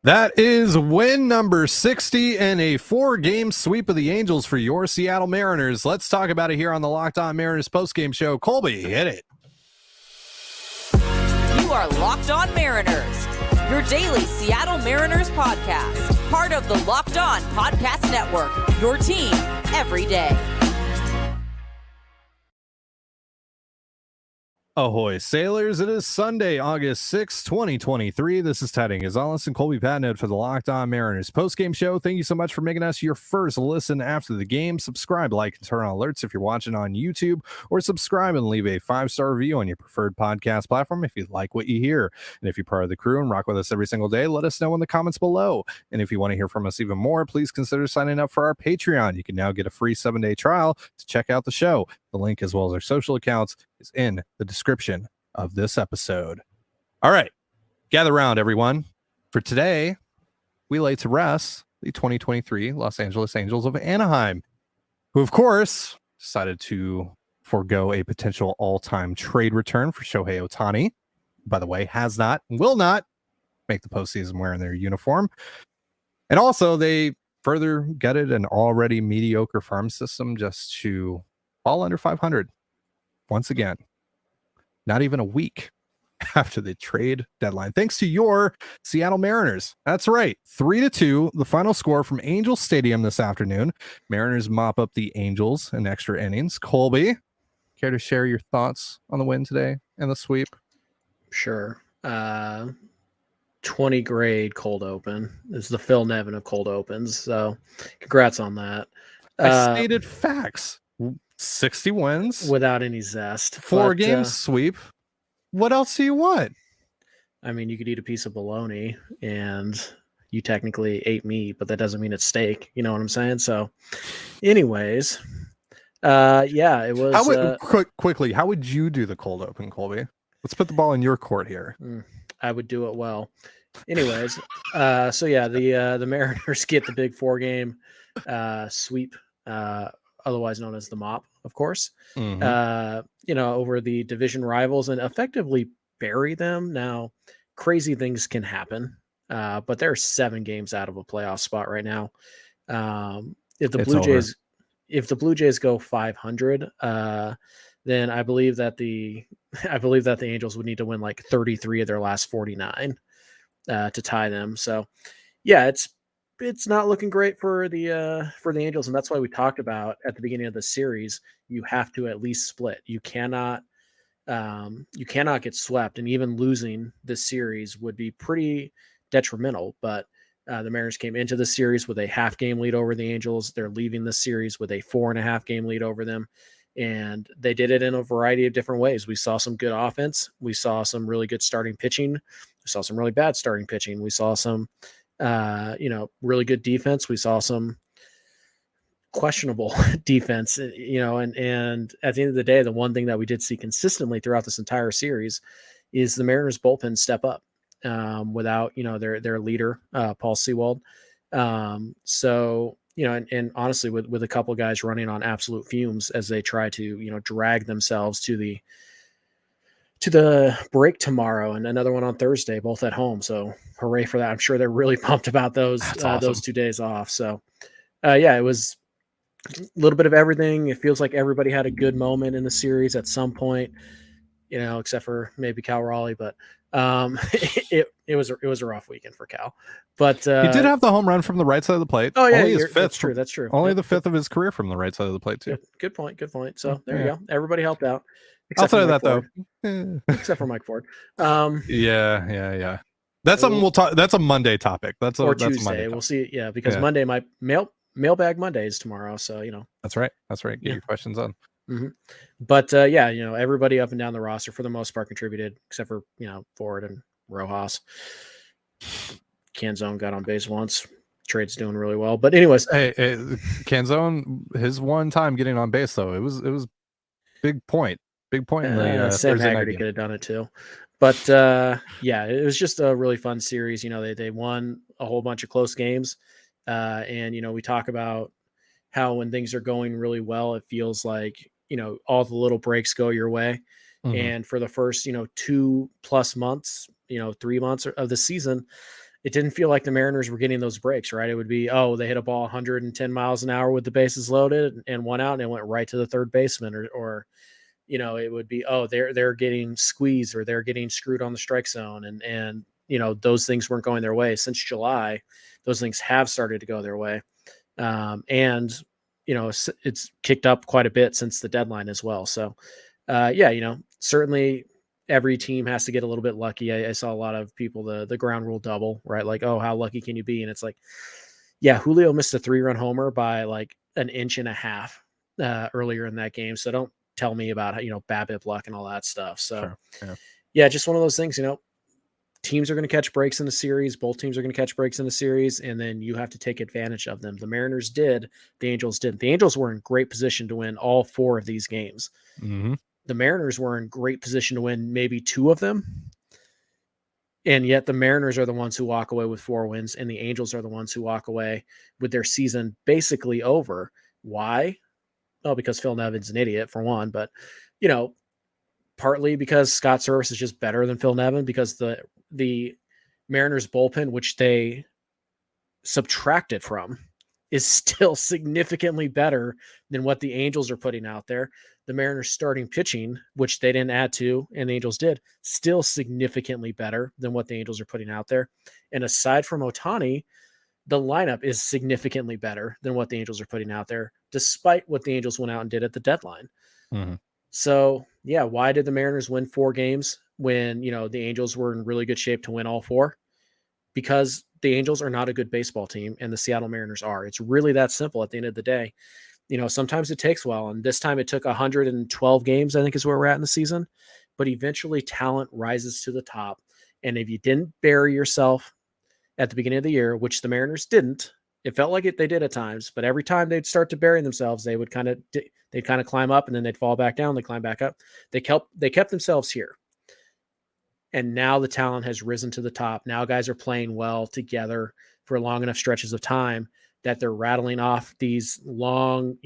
That is win number 60 and a 4-game sweep of the Angels for your Seattle Mariners. Let's talk about it here on the Locked On Mariners postgame show. Colby, hit it. You are Locked On Mariners, your daily Seattle Mariners podcast. Part of the Locked On Podcast Network, your team every day. Ahoy, sailors. It is Sunday, August 6, 2023. This is Teddy Gonzalez and Colby Patnode for the Locked On Mariners postgame show. Thank you so much for making us your first listen after the game. Subscribe, like, and turn on alerts if you're watching on YouTube, or subscribe and leave a 5-star review on your preferred podcast platform if you like what you hear. And if you're part of the crew and rock with us every single day, let us know in the comments below. And if you want to hear from us even more, please consider signing up for our Patreon. You can now get a free 7-day trial to check out the show. The link, as well as our social accounts, is in the description of this episode. All right, gather around, everyone. For today, we lay to rest the 2023 Los Angeles Angels of Anaheim, who, of course, decided to forego a potential all-time trade return for Shohei Ohtani. By the way, has not, will not make the postseason wearing their uniform. And also, they further gutted an already mediocre farm system just to fall under 500 once again, not even a week after the trade deadline, thanks to your Seattle Mariners. That's right, 3-2, the final score from Angel Stadium this afternoon. Mariners mop up the Angels in extra innings. Colby, care to share your thoughts on the win today and the sweep? Sure. 20 grade cold open. It's the Phil Nevin of cold opens, so congrats on that. I stated facts. 60 wins without any zest. 4-game sweep. What else do you want? I mean, you could eat a piece of bologna and you technically ate meat, but that doesn't mean it's steak. You know what I'm saying? So anyways, yeah, it was. Quickly, how would you do the cold open, Colby? Let's put the ball in your court here. I would do it well. Anyways, so yeah, the Mariners get the big 4-game sweep, otherwise known as the mop, of course, over the division rivals and effectively bury them. Now, crazy things can happen, but they're 7 games out of a playoff spot right now. If the Blue Jays go 500, then I believe that the Angels would need to win like 33 of their last 49 to tie them. So, yeah, it's not looking great for the Angels, and that's why we talked about at the beginning of the series, you have to at least split. You cannot get swept, and even losing this series would be pretty detrimental. But the Mariners came into the series with a half-game lead over the Angels. They're leaving the series with a 4.5-game lead over them, and they did it in a variety of different ways. We saw some good offense. We saw some really good starting pitching. We saw some really bad starting pitching. We saw some really good defense. We saw some questionable defense, and at the end of the day, the one thing that we did see consistently throughout this entire series is the Mariners bullpen step up without, their leader, Paul Sewald. And honestly, with a couple guys running on absolute fumes as they try to, drag themselves to the break tomorrow and another one on Thursday, both at home. So hooray for that. I'm sure they're really pumped about those, awesome. Those 2 days off. So it was a little bit of everything. It feels like everybody had a good moment in the series at some point, except for maybe Cal Raleigh, but it was a rough weekend for Cal, but he did have the home run from the right side of the plate. Oh yeah, only his fifth. That's true. Only the 5th of his career from the right side of the plate too. Good point. So there you go. Everybody helped out. Outside of that, though, except for Mike Ford. Yeah. That's something we'll talk. That's a Monday topic. That's Tuesday. A Monday we'll see. Yeah, because Monday my mailbag Monday is tomorrow. So That's right. Get your questions on. Mm-hmm. But everybody up and down the roster for the most part contributed, except for Ford and Rojas. Canzone got on base once. Trade's doing really well. But anyways, hey, Canzone, his one time getting on base though, it was big point. Big point in the Sam Haggerty could have done it too. But it was just a really fun series. They won a whole bunch of close games. And we talk about how when things are going really well, it feels like, all the little breaks go your way. Mm-hmm. And for the first, 2+ months, 3 months of the season, it didn't feel like the Mariners were getting those breaks, right? It would be, oh, they hit a ball 110 miles an hour with the bases loaded and one out and it went right to the third baseman, or it would be, oh, they're getting squeezed or they're getting screwed on the strike zone. And those things weren't going their way. Since July, those things have started to go their way. And it's kicked up quite a bit since the deadline as well. So, certainly every team has to get a little bit lucky. I saw a lot of people, the ground rule double, right? Like, oh, how lucky can you be? And it's like, yeah, Julio missed a 3-run homer by like an inch and a half earlier in that game. So don't tell me about BABIP luck and all that stuff. So Sure. Yeah, just one of those things, teams are going to catch breaks in a series. Both teams are going to catch breaks in a series, and then you have to take advantage of them. The Mariners did. The Angels didn't. The Angels were in great position to win all 4 of these games. Mm-hmm. The Mariners were in great position to win maybe 2 of them. And yet the Mariners are the ones who walk away with 4 wins, and the Angels are the ones who walk away with their season basically over. Why? Oh, because Phil Nevin's an idiot, for one, but, partly because Scott Service is just better than Phil Nevin, because the Mariners bullpen, which they subtracted from, is still significantly better than what the Angels are putting out there. The Mariners starting pitching, which they didn't add to and the Angels did, still significantly better than what the Angels are putting out there. And aside from Ohtani, the lineup is significantly better than what the Angels are putting out there, despite what the Angels went out and did at the deadline. Mm-hmm. So, yeah, why did the Mariners win 4 games when, the Angels were in really good shape to win all 4? Because the Angels are not a good baseball team and the Seattle Mariners are. It's really that simple at the end of the day. Sometimes it takes a while, and this time it took 112 games, I think is where we're at in the season, but eventually talent rises to the top. And if you didn't bury yourself at the beginning of the year, which the Mariners didn't, it felt like they did at times, but every time they'd start to bury themselves, they'd kind of climb up and then they'd fall back down. They climb back up. They kept themselves here. And now the talent has risen to the top. Now guys are playing well together for long enough stretches of time that they're rattling off these long,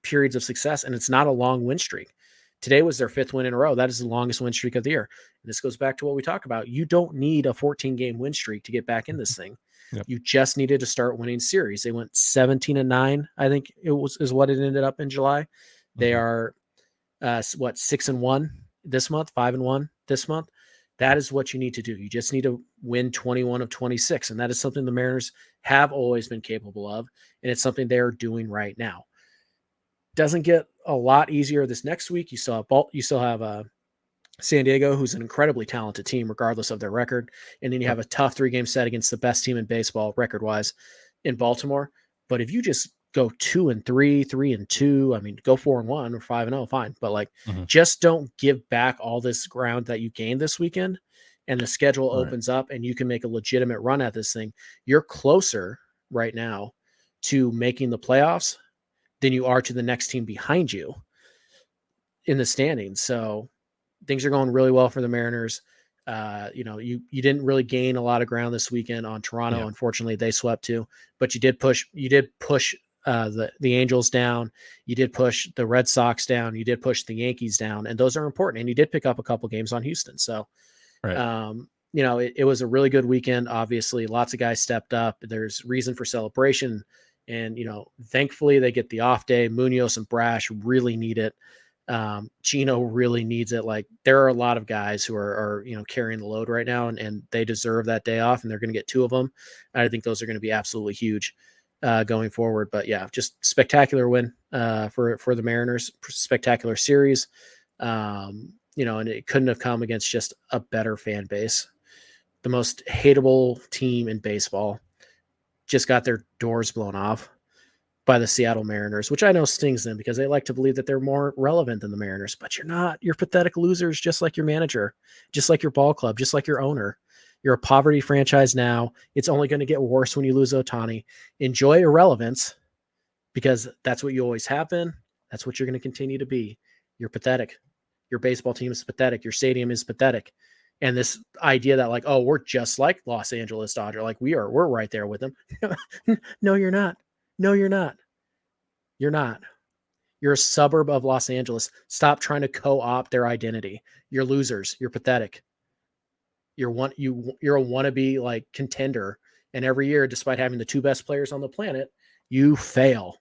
periods of success. And it's not a long win streak. Today was their 5th win in a row. That is the longest win streak of the year. And this goes back to what we talk about. You don't need a 14-game win streak to get back in this thing. Yep. You just needed to start winning series. They went 17-9, I think is what it ended up in July. Mm-hmm. They are 6-1 this month, 5-1 this month. That is what you need to do. You just need to win 21 of 26. And that is something the Mariners have always been capable of. And it's something they're doing right now. Doesn't get a lot easier this next week. You still have San Diego, who's an incredibly talented team, regardless of their record. And then you have a tough 3-game set against the best team in baseball, record-wise, in Baltimore. But if you just go 2-3, 3-2, I mean, go 4-1 or 5-0, fine. But just don't give back all this ground that you gained this weekend, and the schedule opens up and you can make a legitimate run at this thing. You're closer right now to making the playoffs than you are to the next team behind you in the standings. So things are going really well for the Mariners. You didn't really gain a lot of ground this weekend on Toronto. Yeah. Unfortunately, they swept too, but you did push the Angels down. You did push the Red Sox down. You did push the Yankees down, and those are important. And you did pick up a couple games on Houston. So, it was a really good weekend. Obviously, lots of guys stepped up. There's reason for celebration. And, thankfully they get the off day. Munoz and Brash really need it. Chino really needs it. Like, there are a lot of guys who are carrying the load right now, and they deserve that day off, and they're going to get 2 of them. And I think those are going to be absolutely huge going forward. But yeah, just spectacular win for the Mariners, spectacular series. And it couldn't have come against just a better fan base. The most hateable team in baseball just got their doors blown off by the Seattle Mariners, which I know stings them because they like to believe that they're more relevant than the Mariners, but you're not. You're pathetic losers, just like your manager, just like your ball club, just like your owner. You're a poverty franchise now. It's only going to get worse when you lose Ohtani. Enjoy irrelevance, because that's what you always have been. That's what you're going to continue to be. You're pathetic. Your baseball team is pathetic. Your stadium is pathetic. And this idea that we're just like Los Angeles Dodgers, we're right there with them. No, you're not. No, you're not. You're not. You're a suburb of Los Angeles. Stop trying to co-opt their identity. You're losers. You're pathetic. You're a wannabe like contender, and every year, despite having the two best players on the planet, you fail.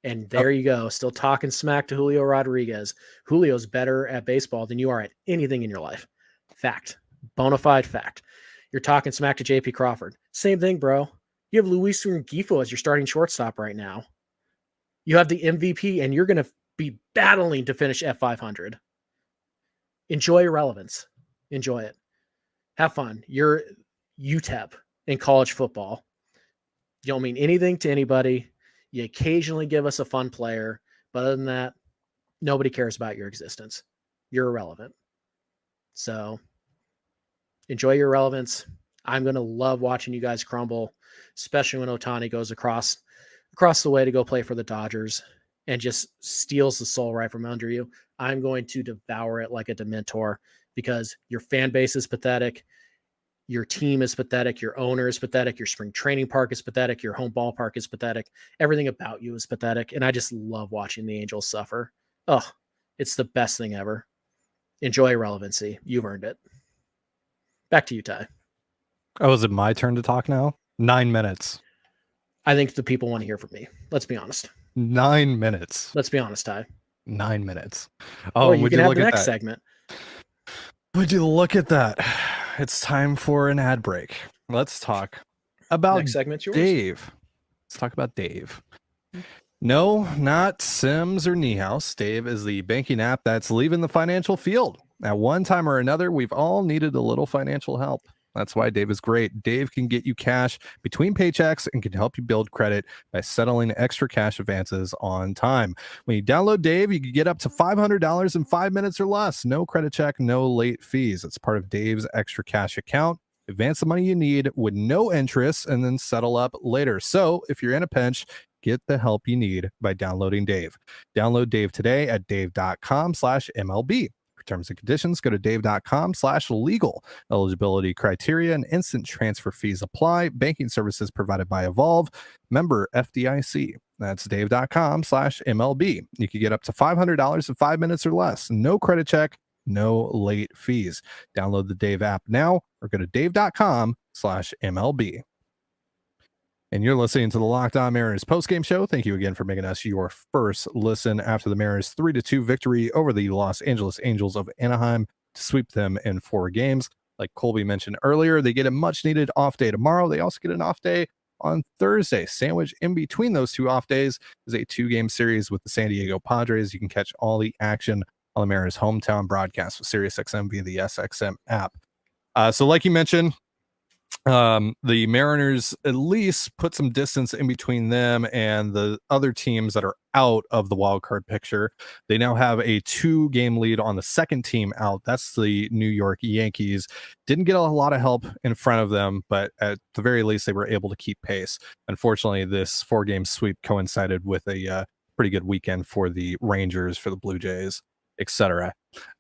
And there you go, still talking smack to Julio Rodriguez. Julio's better at baseball than you are at anything in your life. Fact. Bona fide fact. You're talking smack to JP Crawford. Same thing, bro. You have Luis Rengifo as your starting shortstop right now. You have the MVP, and you're going to be battling to finish F500. Enjoy irrelevance. Enjoy it. Have fun. You're UTEP in college football. You don't mean anything to anybody. You occasionally give us a fun player, but other than that, nobody cares about your existence. You're irrelevant. So enjoy your relevance. I'm going to love watching you guys crumble, especially when Ohtani goes across the way to go play for the Dodgers and just steals the soul right from under you. I'm going to devour it like a Dementor because your fan base is pathetic. Your team is pathetic. Your owner is pathetic. Your spring training park is pathetic. Your home ballpark is pathetic. Everything about you is pathetic. And I just love watching the Angels suffer. Oh, it's the best thing ever. Enjoy irrelevancy. You've earned it. Back to you, Ty. Oh, is it my turn to talk now? 9 minutes. I think the people want to hear from me. Let's be honest. 9 minutes. Let's be honest, Ty. 9 minutes. Oh, Oh, you would can you have look the at next that? segment. Would you look at that? It's time for an ad break. Let's talk about Next segment's yours. Dave. Let's talk about Dave. No, not Sims or Niehaus. Dave is the banking app that's leaving the financial field. At one time or another, we've all needed a little financial help. That's why Dave is great. Dave can get you cash between paychecks and can help you build credit by settling extra cash advances on time. When you download Dave, you can get up to $500 in 5 minutes or less. No credit check, no late fees. It's part of Dave's extra cash account. Advance the money you need with no interest and then settle up later. So if you're in a pinch, get the help you need by downloading Dave. Download Dave today at dave.com/MLB. For terms and conditions, go to dave.com/legal. Eligibility criteria and instant transfer fees apply. Banking services provided by Evolve. Member FDIC. That's dave.com/MLB. You can get up to $500 in 5 minutes or less. No credit check, no late fees. Download the Dave app now or go to dave.com/MLB. And you're listening to the Locked On Mariners postgame show. Thank you again for making us your first listen after the Mariners 3-2 victory over the Los Angeles Angels of Anaheim to sweep them in 4 games. Like Colby mentioned earlier, they get a much needed off day tomorrow. They also get an off day on Thursday. Sandwiched in between those 2 off days is a 2-game series with the San Diego Padres. You can catch all the action on the Mariners' hometown broadcast with SiriusXM via the SXM app. So like you mentioned, the Mariners at least put some distance in between them and the other teams that are out of the wild card picture. They now have a 2-game lead on the second team out. That's the New York Yankees. Didn't get a lot of help in front of them, but at the very least they were able to keep pace. Unfortunately, this 4-game sweep coincided with a pretty good weekend for the Rangers, for the Blue Jays, etc.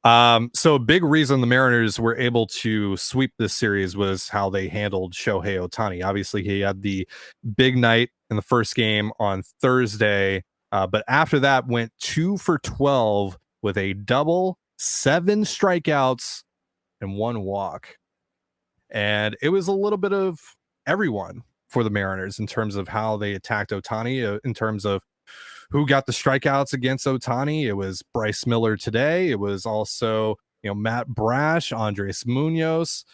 So a big reason the Mariners were able to sweep this series was how they handled Shohei Ohtani. Obviously, he had the big night in the first game on Thursday, but after that went 2 for 12 with a double, 7 strikeouts, and 1 walk. And it was a little bit of everyone for the Mariners in terms of how they attacked Ohtani, in terms of who got the strikeouts against Ohtani. It was Bryce Miller today. It was also, Matt Brash, Andres Munoz.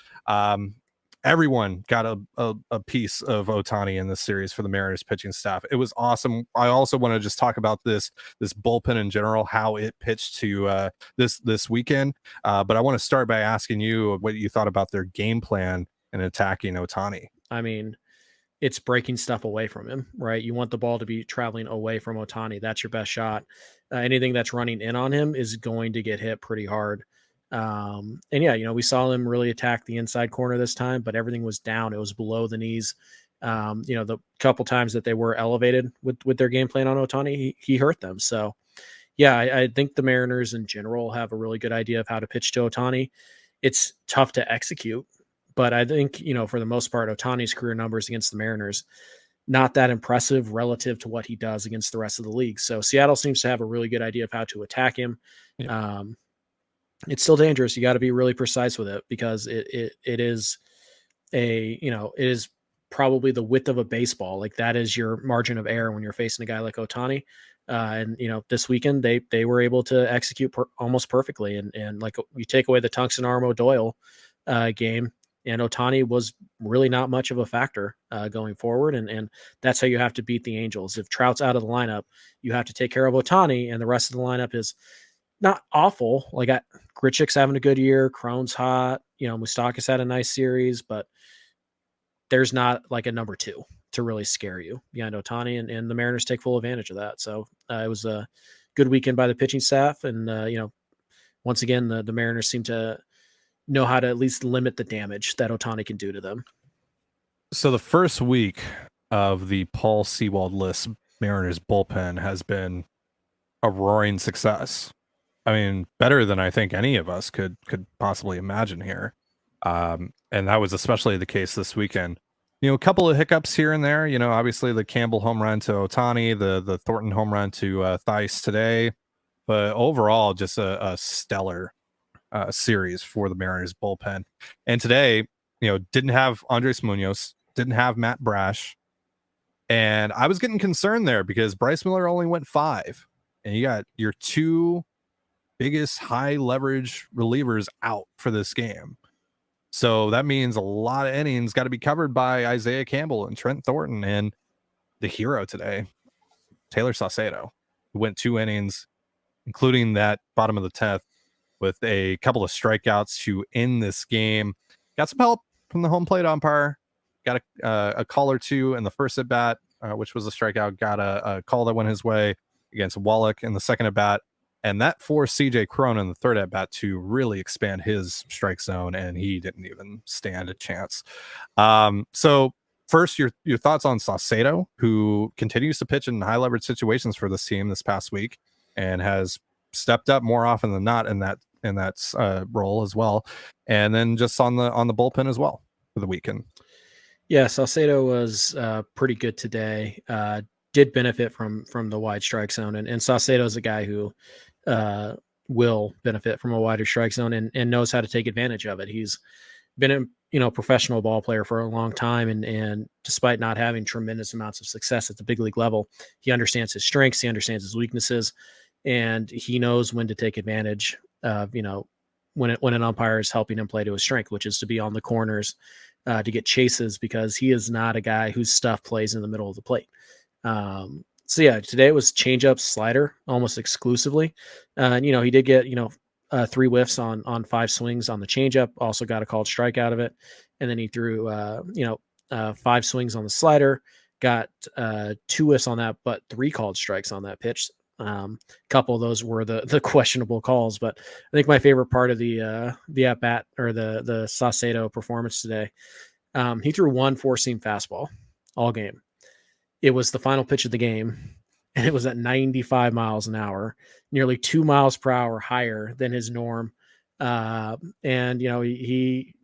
Everyone got a piece of Ohtani in this series for the Mariners pitching staff. It was awesome. I also want to just talk about this bullpen in general, how it pitched to this weekend. But I want to start by asking you what you thought about their game plan in attacking Ohtani. I mean, it's breaking stuff away from him, right? You want the ball to be traveling away from Ohtani. That's your best shot. Anything that's running in on him is going to get hit pretty hard. And yeah, we saw him really attack the inside corner this time, but everything was down. It was below the knees. The couple times that they were elevated with their game plan on Ohtani, he hurt them. So yeah, I think the Mariners in general have a really good idea of how to pitch to Ohtani. It's tough to execute. But I think, for the most part, Ohtani's career numbers against the Mariners, not that impressive relative to what he does against the rest of the league. So Seattle seems to have a really good idea of how to attack him. Yeah. it's still dangerous. You got to be really precise with it because it is it is probably the width of a baseball. Like that is your margin of error when you're facing a guy like Ohtani. And this weekend they were able to execute almost perfectly. And like you take away the Tungsten Armo Doyle game, and Ohtani was really not much of a factor going forward. And that's how you have to beat the Angels. If Trout's out of the lineup, you have to take care of Ohtani, and the rest of the lineup is not awful. Like Grichuk's having a good year. Cron's hot. Moustakas had a nice series, but there's not like a number two to really scare you behind Ohtani, and the Mariners take full advantage of that. So it was a good weekend by the pitching staff. And, once again, the Mariners seem to know how to at least limit the damage that Ohtani can do to them. So the first week of the Paul Sewald-less Mariners bullpen has been a roaring success. I mean, better than I think any of us could possibly imagine here. And that was especially the case this weekend. A couple of hiccups here and there. Obviously the Campbell home run to Ohtani, the Thornton home run to Theis today. But overall, just a stellar series for the Mariners bullpen. And today, didn't have Andres Munoz, didn't have Matt Brash. And I was getting concerned there because Bryce Miller only went 5. And you got your 2 biggest high leverage relievers out for this game. So that means a lot of innings got to be covered by Isaiah Campbell and Trent Thornton, and the hero today, Tayler Saucedo, who went 2 innings, including that bottom of the 10th with a couple of strikeouts to end this game. Got some help from the home plate umpire, got a call or two in the first at bat, which was a strikeout, got a call that went his way against Wallach in the second at bat. And that forced CJ Cron in the third at bat to really expand his strike zone, and he didn't even stand a chance. So first, your thoughts on Saucedo, who continues to pitch in high leverage situations for this team this past week, and has stepped up more often than not in that role as well. And then just on the bullpen as well for the weekend. Yeah, Saucedo was pretty good today. Did benefit from the wide strike zone, and Saucedo is a guy who will benefit from a wider strike zone and knows how to take advantage of it. He's been a professional ball player for a long time, and despite not having tremendous amounts of success at the big league level, he understands his strengths, he understands his weaknesses, and he knows when to take advantage of when an umpire is helping him play to his strength, which is to be on the corners to get chases, because he is not a guy whose stuff plays in the middle of the plate. So yeah, today it was changeup, slider almost exclusively. And he did get 3 whiffs on 5 swings on the changeup. Also got a called strike out of it, and then he threw 5 swings on the slider. Got 2 whiffs on that, but 3 called strikes on that pitch. A couple of those were the questionable calls, but I think my favorite part of the at bat, or the Saucedo performance today, he threw 1 4-seam fastball all game. It was the final pitch of the game, and it was at 95 miles an hour, nearly 2 miles per hour higher than his norm. And he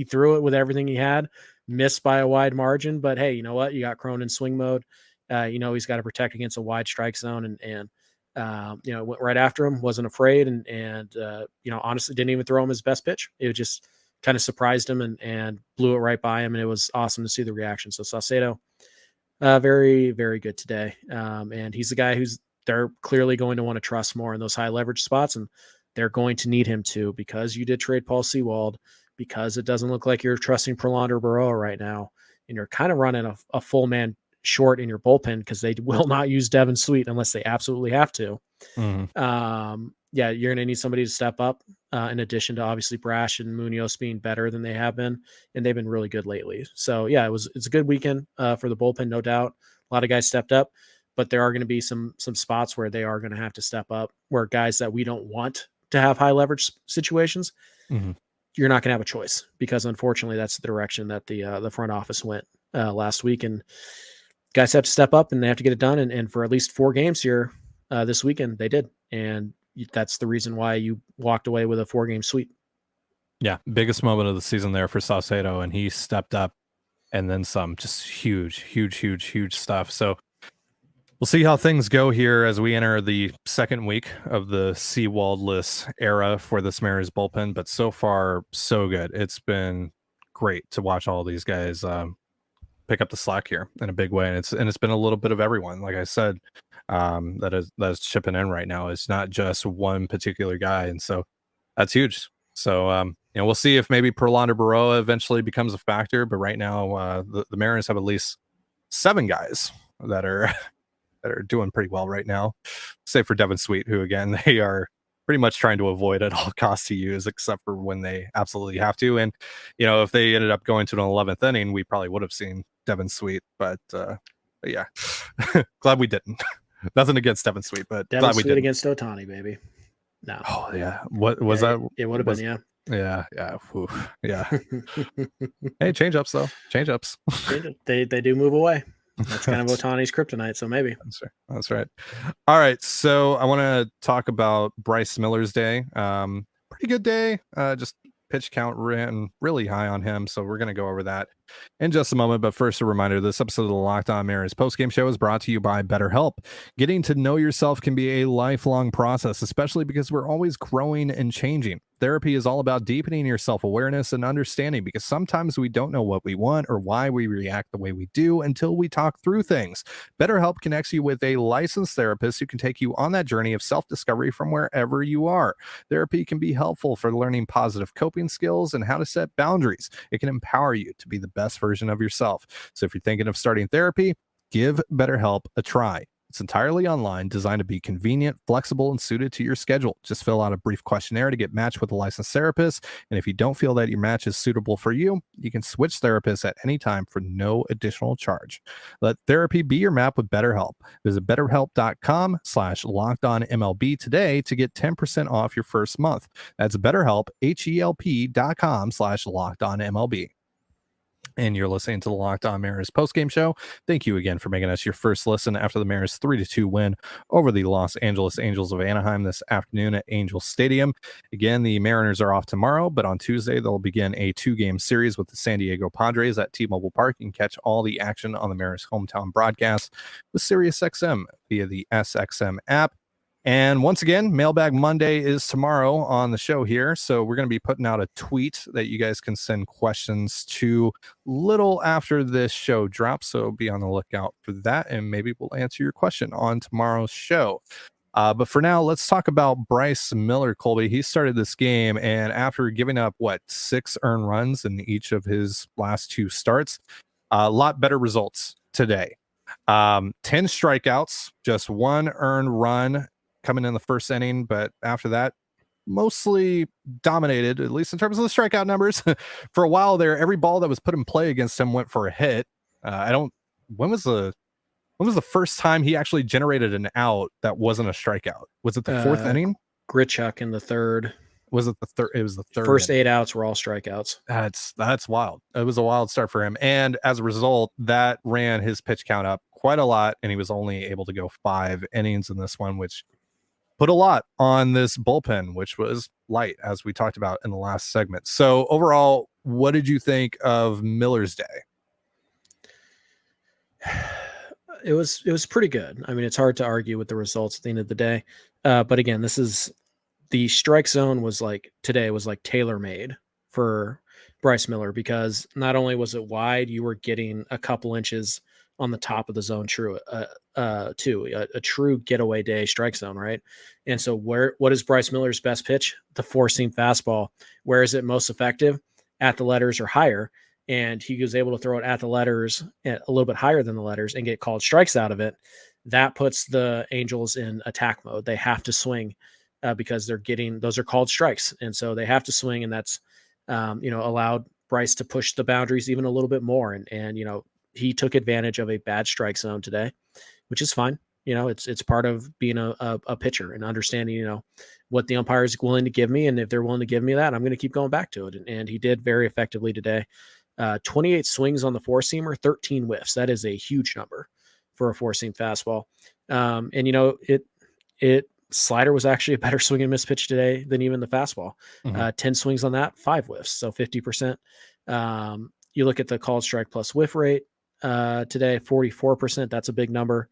threw it with everything he had, missed by a wide margin. But hey, you know what? You got Cron in swing mode. He's got to protect against a wide strike zone, and went right after him, wasn't afraid, and honestly didn't even throw him his best pitch. It just kind of surprised him and blew it right by him, and it was awesome to see the reaction. So Saucedo, very, very good today. And he's the guy they're clearly going to want to trust more in those high leverage spots, and they're going to need him to, because you did trade Paul Sewald, because it doesn't look like you're trusting Prelander Baroa right now, and you're kind of running a full man short in your bullpen, because they will not use Devin Sweet unless they absolutely have to. Mm-hmm. You're going to need somebody to step up, in addition to obviously Brash and Munoz being better than they have been, and they've been really good lately. So yeah, it's a good weekend for the bullpen, no doubt. A lot of guys stepped up, but there are going to be some spots where they are going to have to step up, where guys that we don't want to have high leverage situations, mm-hmm. You're not going to have a choice, because unfortunately that's the direction that the front office went last week, and guys have to step up and they have to get it done. And for at least 4 games here this weekend, they did. And that's the reason why you walked away with a 4-game sweep. Yeah. Biggest moment of the season there for Saucedo, and he stepped up and then some. Just huge stuff. So We'll see how things go here as we enter the second week of the Seawaldless era for the Mariners bullpen, but so far, so good. It's been great to watch all these guys pick up the slack here in a big way, and it's been a little bit of everyone. Like I said, that is chipping in right now. It's not just one particular guy, and so that's huge. So we'll see if maybe Perlander Baroa eventually becomes a factor, but right now the Mariners have at least 7 guys that are doing pretty well right now, save for Devin Sweet, who again they are pretty much trying to avoid at all costs to use, except for when they absolutely have to. And if they ended up going to an 11th inning, we probably would have seen Devin Sweet, but yeah, glad we didn't. Nothing against Devin Sweet, but Devin glad we Sweet didn't. against Ohtani, baby. No. Oh yeah, what was that? It would have been, yeah. Yeah. Yeah. Hey, change-ups though. Change-ups. They do move away. That's kind of Ohtani's kryptonite, so maybe. That's right. All right, so I want to talk about Bryce Miller's day. Pretty good day. Just pitch count ran really high on him, so we're going to go over that in just a moment. But first, a reminder, this episode of the Locked On Mariners postgame show is brought to you by BetterHelp. Getting to know yourself can be a lifelong process, especially because we're always growing and changing. Therapy is all about deepening your self-awareness and understanding, because sometimes we don't know what we want or why we react the way we do until we talk through things. BetterHelp connects you with a licensed therapist who can take you on that journey of self-discovery from wherever you are. Therapy can be helpful for learning positive coping skills and how to set boundaries. It can empower you to be the best version of yourself. So if you're thinking of starting therapy, give BetterHelp a try. It's entirely online, designed to be convenient, flexible, and suited to your schedule. Just fill out a brief questionnaire to get matched with a licensed therapist. And if you don't feel that your match is suitable for you, you can switch therapists at any time for no additional charge. Let therapy be your map with BetterHelp. Visit BetterHelp.com/LockedOnMLB today to get 10% off your first month. That's BetterHelp, HELP.com/LockedOnMLB. And you're listening to the Locked On Mariners postgame show. Thank you again for making us your first listen after the Mariners 3-2 win over the Los Angeles Angels of Anaheim this afternoon at Angels Stadium. Again, the Mariners are off tomorrow, but on Tuesday they'll begin a 2-game series with the San Diego Padres at T-Mobile Park and catch all the action on the Mariners hometown broadcast with SiriusXM via the SXM app. And once again, Mailbag Monday is tomorrow on the show here. So we're going to be putting out a tweet that you guys can send questions to little after this show drops. So be on the lookout for that, and maybe we'll answer your question on tomorrow's show. But for now, let's talk about Bryce Miller, Colby. He started this game, and after giving up, 6 earned runs in each of his last 2 starts, a lot better results today. 10 strikeouts, just 1 earned run coming in the first inning, but after that, mostly dominated, at least in terms of the strikeout numbers. For a while there, every ball that was put in play against him went for a hit. When was the first time he actually generated an out that wasn't a strikeout? Was it the 4th inning? Grichuk in the 3rd. Was it the 3rd? It was the 3rd. First 8 outs were all strikeouts. That's wild. It was a wild start for him, and as a result, that ran his pitch count up quite a lot, and he was only able to go 5 innings in this one, which put a lot on this bullpen, which was light, as we talked about in the last segment. So overall, what did you think of Miller's day? It was pretty good. I mean, it's hard to argue with the results at the end of the day. But again, this is the strike zone today was tailor-made for Bryce Miller, because not only was it wide, you were getting a couple inches on the top of the zone too, a true getaway day strike zone, right? And so what is Bryce Miller's best pitch? The 4-seam fastball. Where is it most effective? At the letters or higher. And he was able to throw it at the letters, a little bit higher than the letters, and get called strikes out of it. That puts the Angels in attack mode. They have to swing because those are called strikes. And so they have to swing, and that's, allowed Bryce to push the boundaries even a little bit more. And he took advantage of a bad strike zone today, which is fine. It's part of being a pitcher and understanding, what the umpire is willing to give me. And if they're willing to give me that, I'm going to keep going back to it. And he did very effectively today. 28 swings on the 4-seamer, 13 whiffs. That is a huge number for a 4-seam fastball. It slider was actually a better swing and miss pitch today than even the fastball. 10 swings on that, 5 whiffs. So 50%. You look at the called strike plus whiff rate today, 44%. That's a big number.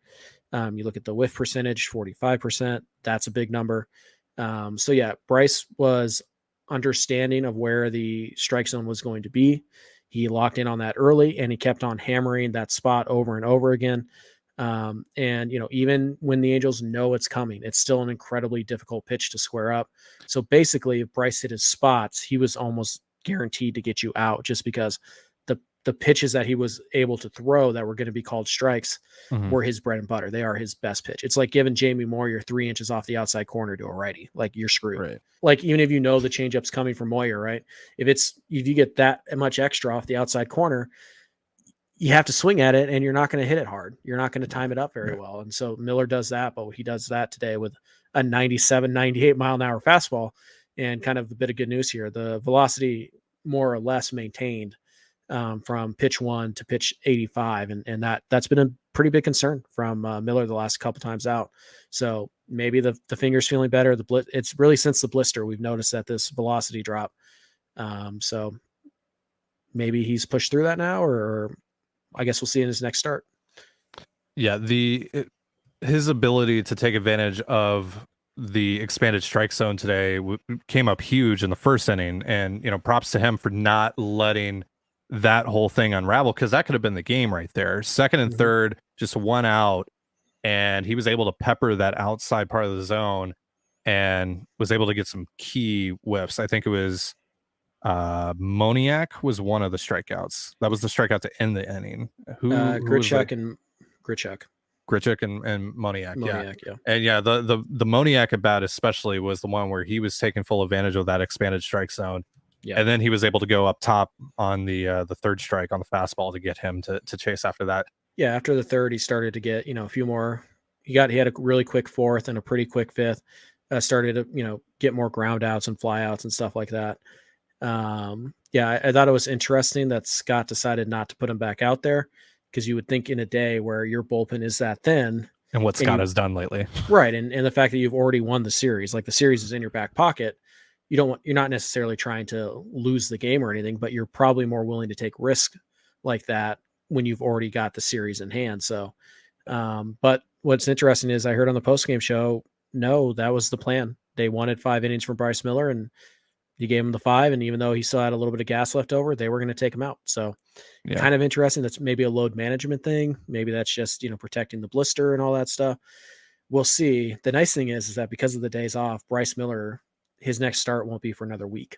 You look at the whiff percentage, 45%. That's a big number. So yeah, Bryce was understanding of where the strike zone was going to be. He locked in on that early, and he kept on hammering that spot over and over again. And even when the Angels know it's coming, it's still an incredibly difficult pitch to square up. So basically, if Bryce hit his spots, he was almost guaranteed to get you out, just because the pitches that he was able to throw that were going to be called strikes were his bread and butter. They are his best pitch. It's like giving Jamie Moyer your 3 inches off the outside corner to a righty. Like, you're screwed. Right. Like, even if you know the changeup's coming from Moyer, right? If you get that much extra off the outside corner, you have to swing at it, and you're not going to hit it hard. You're not going to time it up very well. And so Miller does that, but he does that today with a 97, 98 mile an hour fastball. And kind of the bit of good news here, the velocity more or less maintained from pitch 1 to pitch 85. And that's been a pretty big concern from Miller the last couple times out. So maybe the finger's feeling better. It's really since the blister, we've noticed that this velocity drop. So maybe he's pushed through that now, or I guess we'll see in his next start. Yeah. His ability to take advantage of the expanded strike zone today came up huge in the first inning, and props to him for not letting that whole thing unravel, because that could have been the game right there. Second and third, just 1 out, and he was able to pepper that outside part of the zone and was able to get some key whiffs. I think it was Moniak was one of the strikeouts. That was the strikeout to end the inning. Grichuk and Moniak. Yeah. And yeah, the Moniak at bat especially was the one where he was taking full advantage of that expanded strike zone. Yeah. And then he was able to go up top on the third strike on the fastball to get him to chase after that. Yeah, after the third, he started to get a few more. He had a really quick fourth and a pretty quick fifth. Started to get more ground outs and fly outs and stuff like that. I thought it was interesting that Scott decided not to put him back out there, because you would think in a day where your bullpen is that thin, and what Scott has done lately, right? And the fact that you've already won the series, like the series is in your back pocket. You're not necessarily trying to lose the game or anything, but you're probably more willing to take risk like that when you've already got the series in hand. So, but what's interesting is I heard on the postgame show, no, that was the plan. They wanted 5 innings from Bryce Miller, and you gave him the 5. And even though he still had a little bit of gas left over, they were going to take him out. So kind of interesting. That's maybe a load management thing. Maybe that's just, protecting the blister and all that stuff. We'll see. The nice thing is that because of the days off, Bryce Miller, his next start won't be for another week.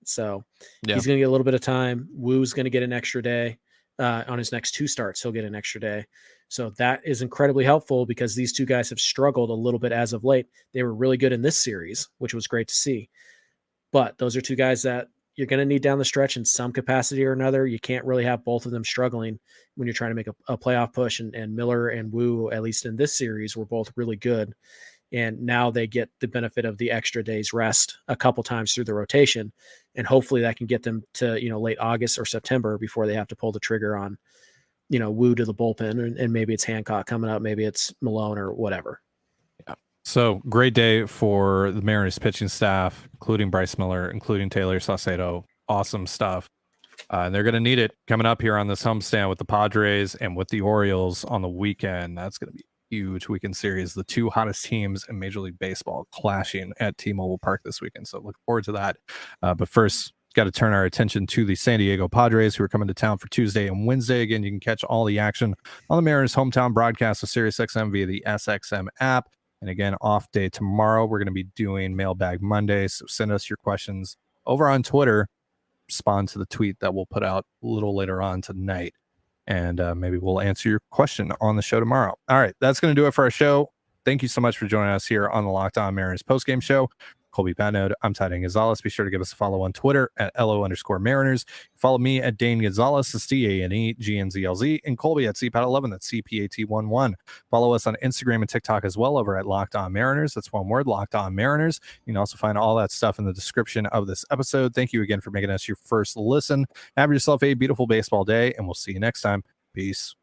So he's going to get a little bit of time. Woo's going to get an extra day on his next 2 starts. He'll get an extra day. So that is incredibly helpful, because these 2 guys have struggled a little bit as of late. They were really good in this series, which was great to see. But those are 2 guys that you're going to need down the stretch in some capacity or another. You can't really have both of them struggling when you're trying to make a playoff push. And Miller and Woo, at least in this series, were both really good. And now they get the benefit of the extra day's rest a couple times through the rotation. And hopefully that can get them to, late August or September before they have to pull the trigger on, Woo to the bullpen. And maybe it's Hancock coming up. Maybe it's Malone or whatever. Yeah. So great day for the Mariners pitching staff, including Bryce Miller, including Tayler Saucedo. Awesome stuff. And they're going to need it coming up here on this homestand with the Padres and with the Orioles on the weekend. That's going to be huge weekend series. The 2 hottest teams in Major League Baseball clashing at T-Mobile Park this weekend. So look forward to that. But first, got to turn our attention to the San Diego Padres, who are coming to town for Tuesday and Wednesday. Again, you can catch all the action on the Mariners hometown broadcast of SiriusXM via the SXM app. And again, off day tomorrow. We're going to be doing Mailbag Monday. So send us your questions over on Twitter. Respond to the tweet that we'll put out a little later on tonight. And maybe we'll answer your question on the show tomorrow. All right, that's going to do it for our show. Thank you so much for joining us here on the Locked On Mariners postgame show. Colby Patnode, I'm Trident Gonzalez. Be sure to give us a follow on Twitter at LO_Mariners. Follow me at Dane Gonzalez, that's DANEGNZLZ, and Colby at CPAT11, that's CPAT11. Follow us on Instagram and TikTok as well over at Locked On Mariners. That's one word, Locked On Mariners. You can also find all that stuff in the description of this episode. Thank you again for making us your first listen. Have yourself a beautiful baseball day, and we'll see you next time. Peace.